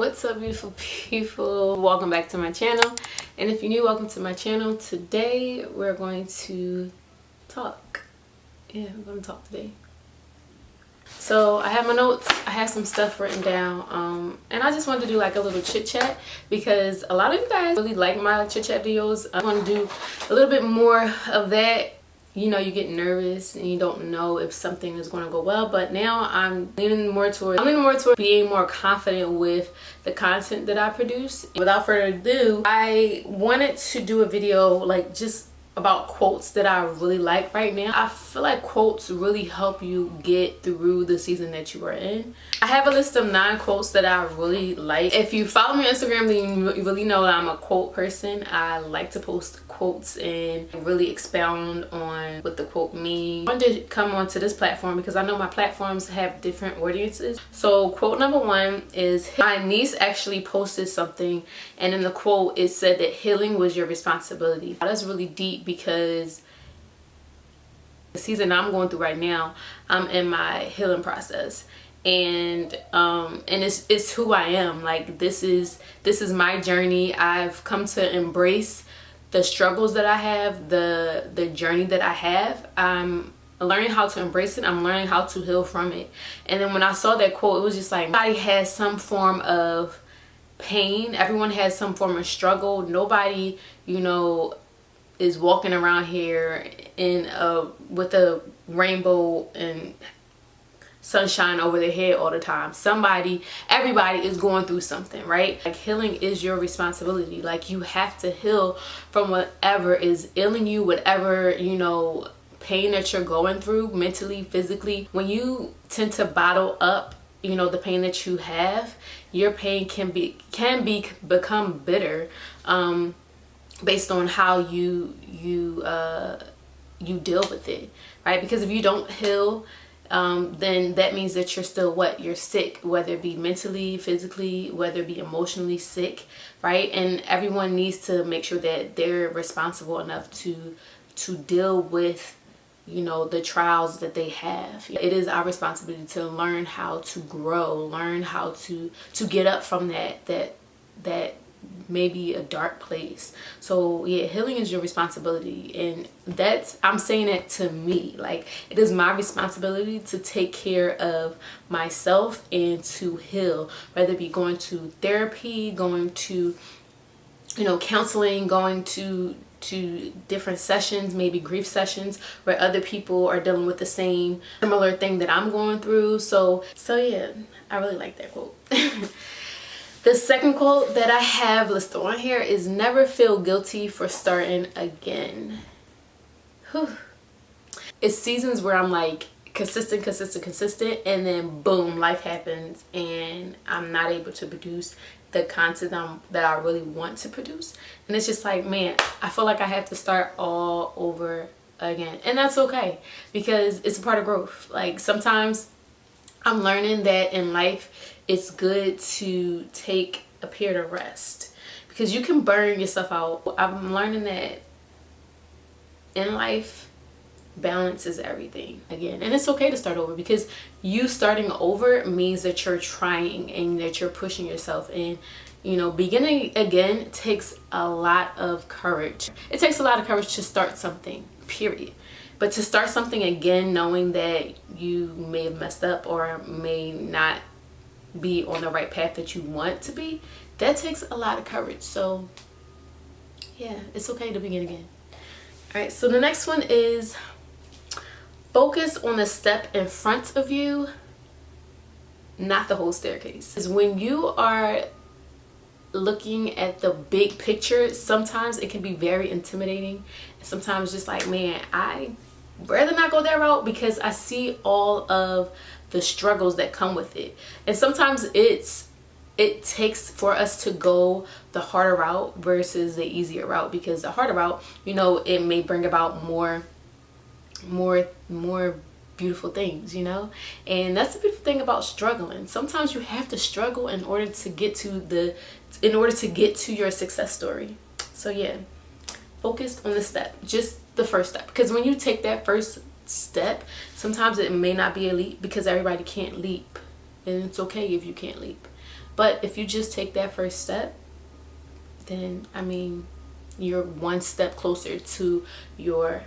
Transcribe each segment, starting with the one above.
What's up, beautiful people? Welcome back to my channel, and if you're new, welcome to my channel. Today we're going to talk. We're going to talk today. So I have my notes, I have some stuff written down, and I just wanted to do like a little chit chat because a lot of you guys really like my chit chat videos. I want to do a little bit more of that. You know, you get nervous and you don't know if something is going to go well, but now I'm leaning more towards being more confident with the content that I produce. Without further ado, I wanted to do a video like just about quotes that I really like right now. I feel like quotes really help you get through the season that you are in. I have a list of 9 quotes that I really like. If you follow me on Instagram, then you really know that I'm a quote person. I like to post quotes and really expound on what the quote means. I wanted to come onto this platform because I know my platforms have different audiences. So quote number 1 is, my niece actually posted something, and in the quote it said that healing was your responsibility. That's really deep because the season I'm going through right now, I'm in my healing process, and it's who I am. Like this is my journey. I've come to embrace the struggles that I have, the journey that I have. I'm learning how to embrace it. I'm learning how to heal from it. And then when I saw that quote, it was just like, everybody has some form of pain. Everyone has some form of struggle. Nobody, you know, is walking around here in with a rainbow and sunshine over their head all the time. Everybody is going through something, right? Like healing is your responsibility. Like you have to heal from whatever is ailing you, whatever, you know, pain that you're going through mentally, physically. When you tend to bottle up, you know, the pain that you have, your pain can become bitter, based on how you deal with it, right? Because if you don't heal, then that means that you're still you're sick, whether it be mentally, physically, whether it be emotionally sick, right? And everyone needs to make sure that they're responsible enough to deal with, you know, the trials that they have. It is our responsibility to learn how to grow, learn how to get up from that maybe a dark place. So yeah, healing is your responsibility, and I'm saying it to me. Like it is my responsibility to take care of myself and to heal, whether it be going to therapy, going to, you know, counseling, going to different sessions, maybe grief sessions where other people are dealing with the similar thing that I'm going through. So yeah, I really like that quote. The second quote that I have listed on here is, never feel guilty for starting again. Whew. It's seasons where I'm like consistent, and then boom, life happens and I'm not able to produce the content that I really want to produce. And it's just like, man, I feel like I have to start all over again. And that's okay, because it's a part of growth. Like sometimes I'm learning that in life, it's good to take a period of rest because you can burn yourself out. I'm learning that in life, balance is everything again. And it's okay to start over, because you starting over means that you're trying and that you're pushing yourself. And you know, beginning again takes a lot of courage. It takes a lot of courage to start something, period. But to start something again, knowing that you may have messed up or may not be on the right path that you want to be, that takes a lot of courage. So yeah, it's okay to begin again. All right, so the next one is, focus on the step in front of you, not the whole staircase. Because when you are looking at the big picture, sometimes it can be very intimidating, and sometimes just like, man, I rather not go that route because I see all of the struggles that come with it. And sometimes it takes for us to go the harder route versus the easier route, because the harder route, you know, it may bring about more beautiful things, you know. And that's the beautiful thing about struggling. Sometimes you have to struggle in order to get to your success story. So yeah, focus on the step, just the first step, because when you take that first step, sometimes it may not be a leap because everybody can't leap and it's okay if you can't leap. But if you just take that first step, then I mean, you're one step closer to your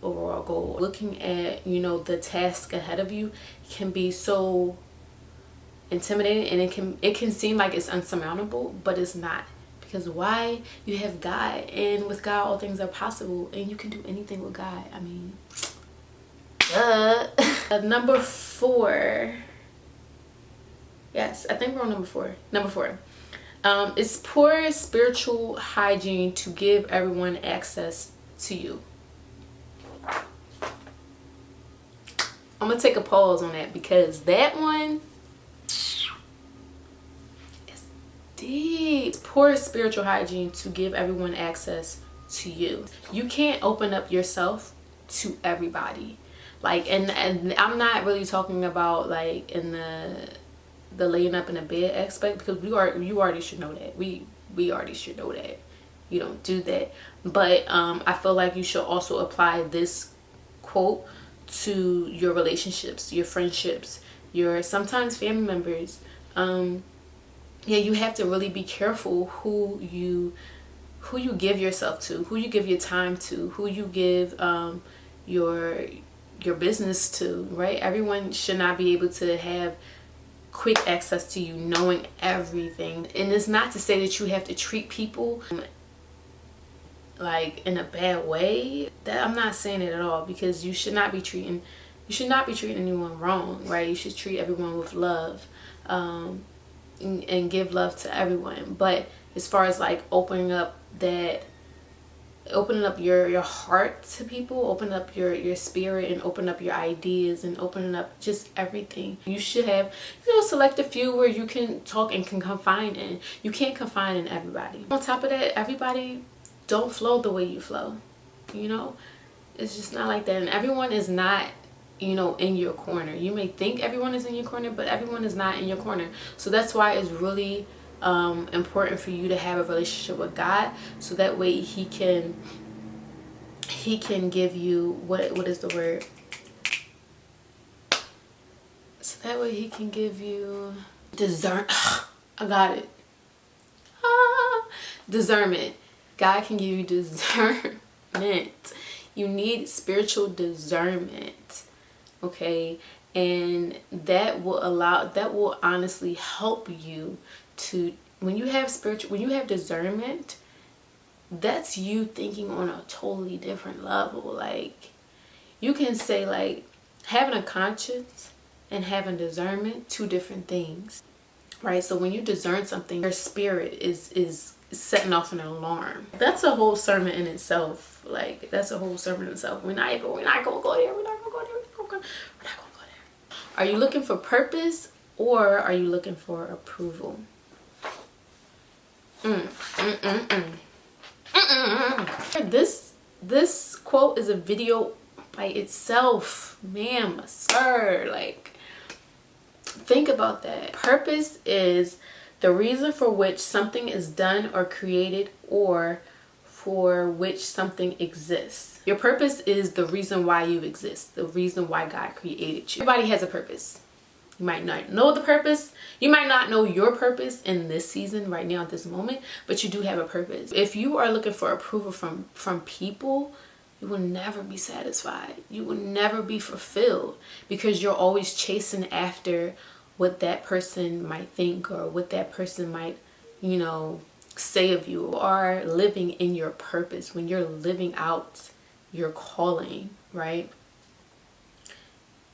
overall goal. Looking at, you know, the task ahead of you can be so intimidating, and it can seem like it's unsurmountable, but it's not. Because why? You have God, and with God all things are possible, and you can do anything with God. I mean, number 4. Yes, I think we're on number 4. Number 4. It's poor spiritual hygiene to give everyone access to you. I'm gonna take a pause on that, because that one is deep. Poor spiritual hygiene to give everyone access to you. You can't open up yourself to everybody. Like, and I'm not really talking about like in the laying up in a bed aspect, because you already should know that. We already should know that you don't do that. But I feel like you should also apply this quote to your relationships, your friendships, your sometimes family members. Yeah, you have to really be careful who you give yourself to, who you give your time to, who you give your business to, right? Everyone should not be able to have quick access to you, knowing everything. And it's not to say that you have to treat people like in a bad way. That I'm not saying it at all, because you should not be treating anyone wrong, right? You should treat everyone with love, and give love to everyone. But as far as like opening up your heart to people, open up your spirit, and open up your ideas, and opening up just everything. You should have, you know, select a few where you can talk and can confide in. You can't confide in everybody. On top of that, everybody don't flow the way you flow. You know, it's just not like that. And everyone is not, you know, in your corner. You may think everyone is in your corner, but everyone is not in your corner. So that's why it's really important for you to have a relationship with God, so that way he can give you what is the word, so that way he can give you discernment. I got it. Discernment. God can give you discernment. You need spiritual discernment, okay? And that will honestly help you to, when you have discernment, that's you thinking on a totally different level. Like, you can say, like, having a conscience and having discernment, 2 different things, right? So when you discern something, your spirit is setting off an alarm. That's a whole sermon in itself. Like, that's a whole sermon in itself. We're not gonna go there. Are you looking for purpose, or are you looking for approval? This quote is a video by itself, ma'am, sir. Like, think about that. Purpose is the reason for which something is done or created, or for which something exists. Your purpose is the reason why you exist, the reason why God created you. Everybody has a purpose. You might not know the purpose. You might not know your purpose in this season, right now, at this moment, but you do have a purpose. If you are looking for approval from people, you will never be satisfied. You will never be fulfilled, because you're always chasing after what that person might think, or what that person might, you know, say of you. You are living in your purpose when you're living out your calling, right?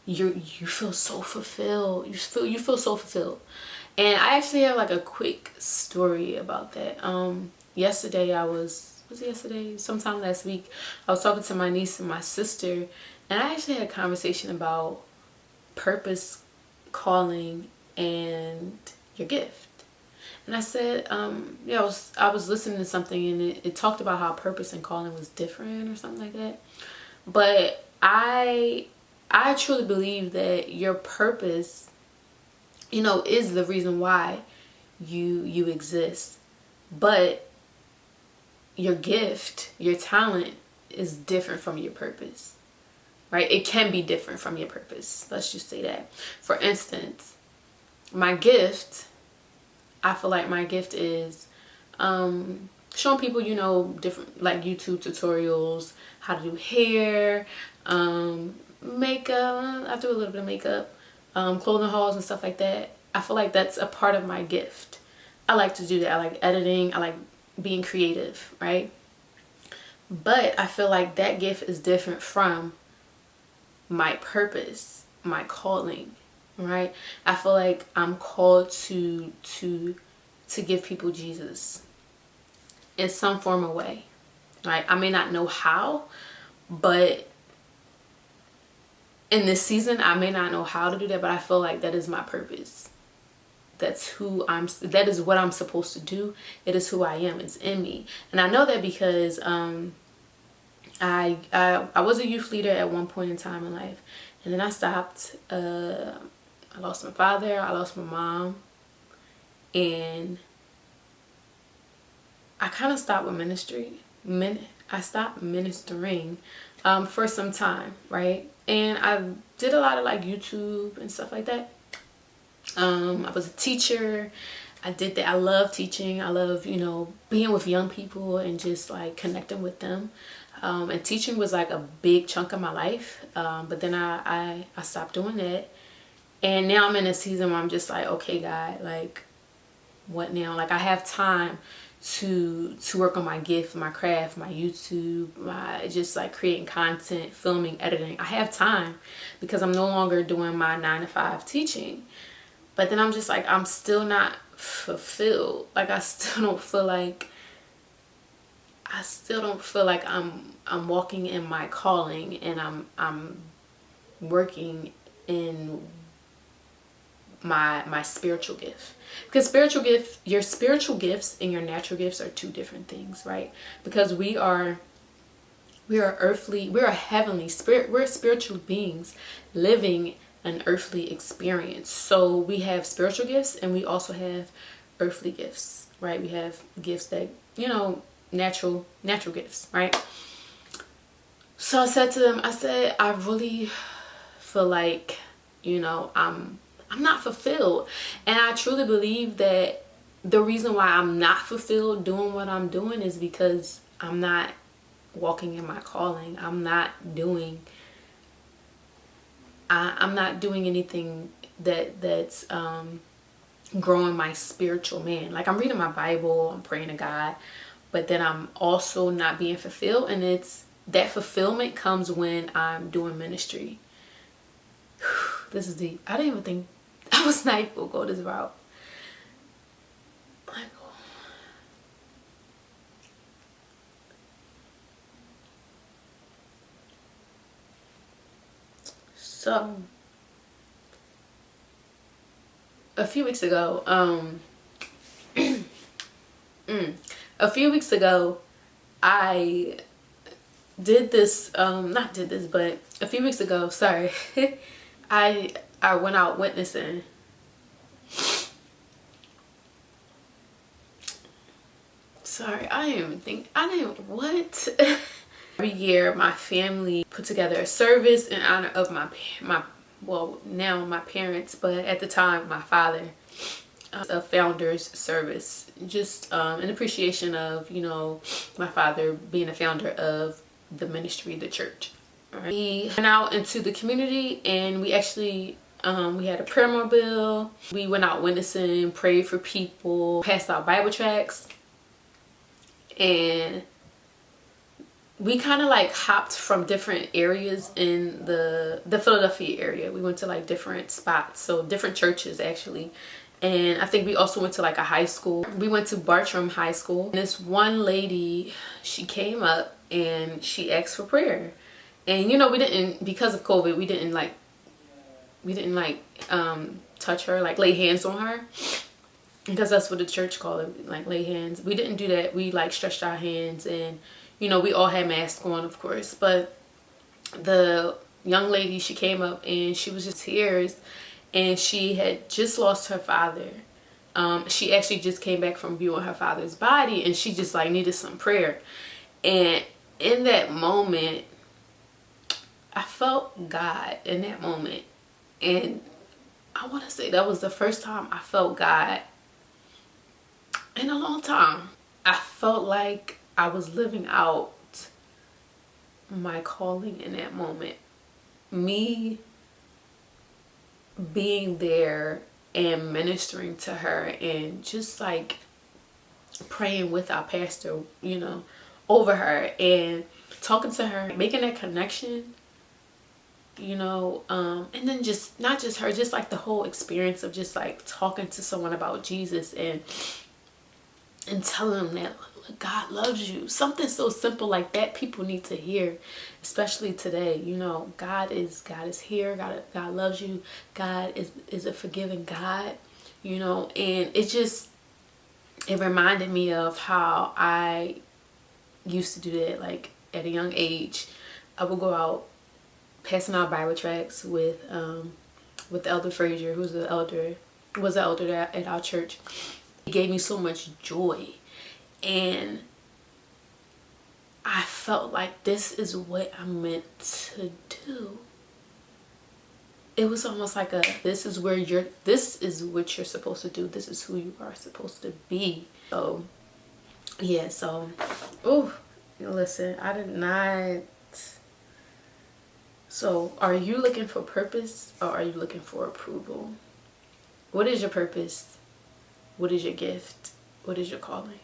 You feel so fulfilled. You feel so fulfilled. And I actually have like a quick story about that. Yesterday sometime last week, I was talking to my niece and my sister, and I actually had a conversation about purpose, calling, and your gift. And I said, yeah, I was listening to something, and it talked about how purpose and calling was different or something like that. But I truly believe that your purpose, you know, is the reason why you exist. But your gift, your talent is different from your purpose, right? It can be different from your purpose. Let's just say that. For instance, my gift, I feel like my gift is showing people, you know, different like YouTube tutorials, how to do hair, makeup. I do a little bit of makeup, clothing hauls and stuff like that. I feel like that's a part of my gift. I like to do that. I like editing. I like being creative, right? But I feel like that gift is different from my purpose, my calling, right? I feel like I'm called to give people Jesus in some form of way, right? I may not know how, but in this season I may not know how to do that, but I feel like that is my purpose. That is what I'm supposed to do. It is who I am. It's in me. And I know that because I was a youth leader at one point in time in life, and then I stopped. I lost my father, I lost my mom, and I kind of stopped with ministry. I stopped ministering for some time, right? And I did a lot of like YouTube and stuff like that. I was a teacher. I did that. I love teaching. I love, you know, being with young people and just like connecting with them. And teaching was like a big chunk of my life. But then I stopped doing that. And now I'm in a season where I'm just like, okay, God, like, what now? Like, I have time to work on my gift, my craft, my YouTube, my just like creating content, filming, editing. I have time because I'm no longer doing my 9-to-5 teaching. But then I'm just like, I'm still not fulfilled. Like, I still don't feel like I'm walking in my calling, and I'm working in my spiritual gift. Because your spiritual gifts and your natural gifts are two different things, right? Because we are heavenly spirit, we're spiritual beings living an earthly experience. So we have spiritual gifts and we also have earthly gifts, right? We have gifts that, you know, natural gifts, right? So I said to them, I really feel like, you know, I'm not fulfilled. And I truly believe that the reason why I'm not fulfilled doing what I'm doing is because I'm not walking in my calling. I'm not doing anything that's growing my spiritual man. Like, I'm reading my Bible, I'm praying to God, but then I'm also not being fulfilled. And it's that fulfillment comes when I'm doing ministry. This is deep. I didn't even think I was not able to go this route. So a few weeks ago, I did this, not did this, but a few weeks ago, sorry, I went out witnessing. Sorry, what? Every year my family put together a service in honor of well, now my parents, but at the time my father, a founder's service, just an appreciation of, you know, my father being a founder of the ministry, the church. Right. We went out into the community and we actually we had a prayer mobile. We went out witnessing, prayed for people, passed out Bible tracts, and we kind of like hopped from different areas in the Philadelphia area. We went to like different spots, so different churches actually. And I think we also went to like a high school. We went to Bartram High School. And this one lady, she came up and she asked for prayer. And you know, we didn't, because of COVID, we didn't touch her, like lay hands on her, because that's what the church called it, like lay hands. We didn't do that. We like stretched our hands, and you know, we all had masks on, of course. But the young lady, she came up and she was just tears, and she had just lost her father. She actually just came back from viewing her father's body, and she just like needed some prayer. And in that moment, I felt God in that moment. And I want to say that was the first time I felt God in a long time. I felt like I was living out my calling in that moment. Me being there and ministering to her and just like praying with our pastor, you know, over her and talking to her, making that connection, you know, and then just not just her, just like the whole experience of just like talking to someone about Jesus and telling them that God loves you. Something so simple like that people need to hear, especially today. You know, God is here. God loves you. God is a forgiving God, you know, and it reminded me of how I used to do that. Like at a young age, I would go out passing out Bible tracts with Elder Frazier, who's the elder, was the elder at our church. He gave me so much joy, and I felt like this is what I'm meant to do. It was almost like this is what you're supposed to do. This is who you are supposed to be. So yeah, so listen, I did not. So are you looking for purpose or are you looking for approval? What is your purpose? What is your gift? What is your calling?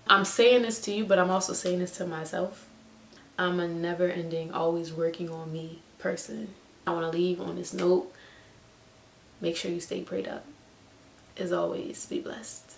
I'm saying this to you, but I'm also saying this to myself. I'm a never-ending, always working on me person. I want to leave on this note. Make sure you stay prayed up. As always, be blessed.